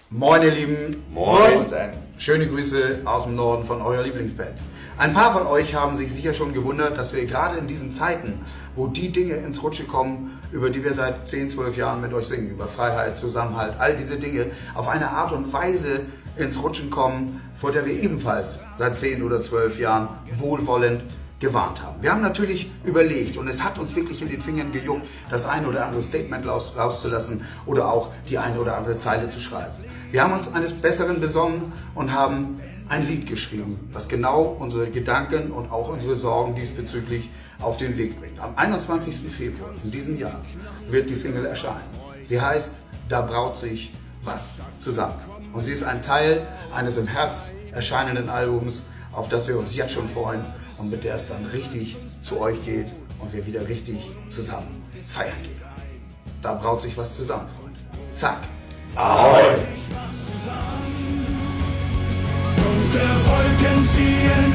Moin ihr Lieben, Moin. Schöne Grüße aus dem Norden von eurer Lieblingsband. Ein paar von euch haben sich sicher schon gewundert, dass wir gerade in diesen Zeiten, wo die Dinge ins Rutschen kommen, über die wir seit 10, 12 Jahren mit euch singen, über Freiheit, Zusammenhalt, all diese Dinge, auf eine Art und Weise ins Rutschen kommen, vor der wir ebenfalls seit 10 oder 12 Jahren wohlwollend gewarnt haben. Wir haben natürlich überlegt und es hat uns wirklich in den Fingern gejuckt, das eine oder andere Statement rauszulassen oder auch die eine oder andere Zeile zu schreiben. Wir haben uns eines Besseren besonnen und haben ein Lied geschrieben, was genau unsere Gedanken und auch unsere Sorgen diesbezüglich auf den Weg bringt. Am 21. Februar in diesem Jahr wird die Single erscheinen. Sie heißt Da braut sich was zusammen. Und sie ist ein Teil eines im Herbst erscheinenden Albums, auf das wir uns jetzt schon freuen und mit der es dann richtig zu euch geht und wir wieder richtig zusammen feiern gehen. Da braut sich was zusammen, Freunde. Zack. Ahoi. Dunkle Wolken ziehen